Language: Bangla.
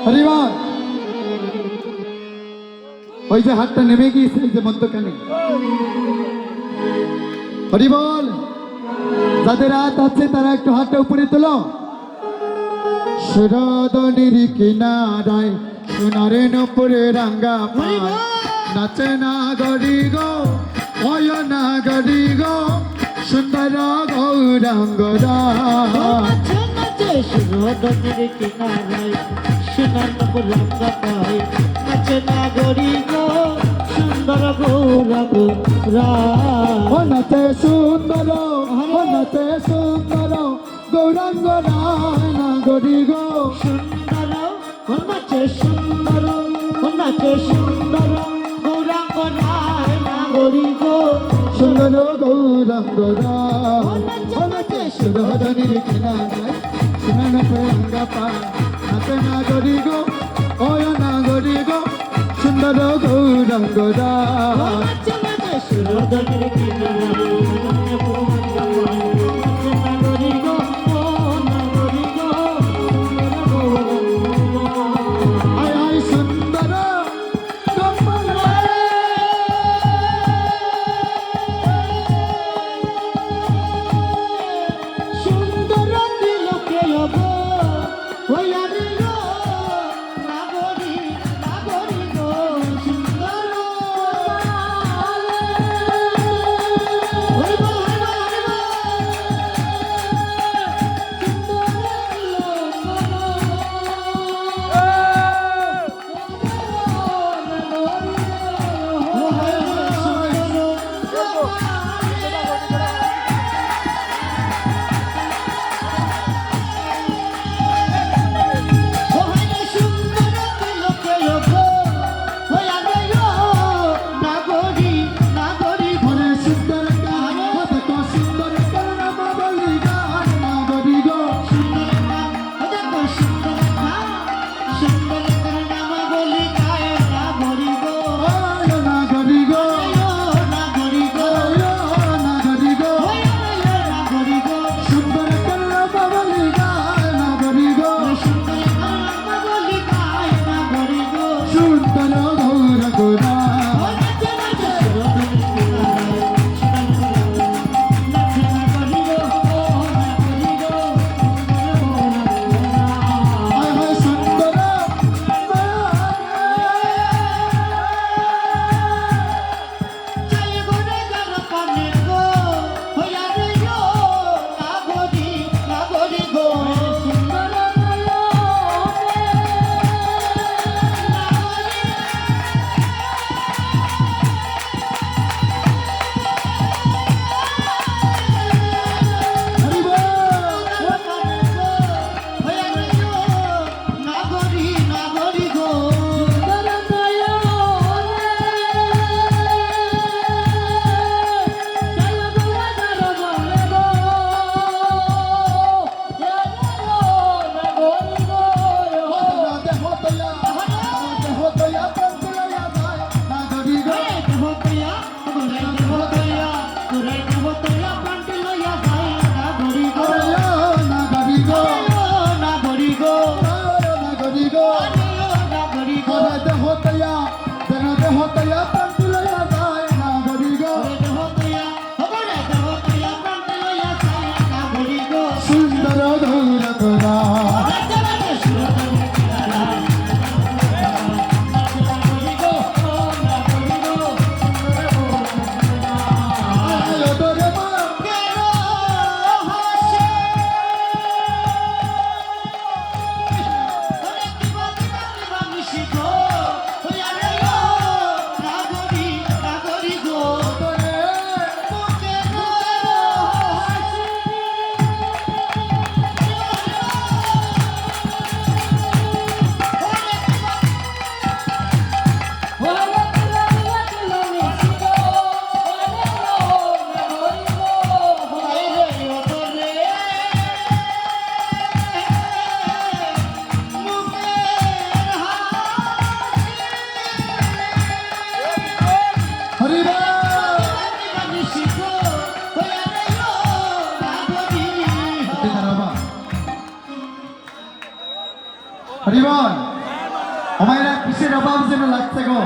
হরিবল ওই যে হাতটা নেমে গিয়েছে এই যে মধ্যখানে হরিবল যাদের হাত আছে তারা একটু হাতটা উপরে তোলো সুরদনির কিনারায় সোনারে নপুরে রাঙ্গা পায় নাচে না গড়ি গো হয় না গড়ি গো সুন্দর গৌরাঙ্গরা সুরদনির কিনারায় সোনার নপুর রাঙ্গা পায় নাচে না গড়ি গো সুন্দর গৌরাঙ্গরা নাচে সুন্দর গৌরাঙ্গরা না গড়ি গো সুন্দর নাচে সুন্দর গৌরাঙ্গরা না গড়ি গো সুন্দর গৌরাঙ্গরা নাচে সুরদনির কিনারায় সোনার নপুরে রাঙ্গা পায় নাচে না গড়ি গো হয় না গড়ি গো সুন্দর গৌরাঙ্গরা সুরদনির কিনারায় হরিবল আমায়রা কিসের অভাব যেন লাগছে গো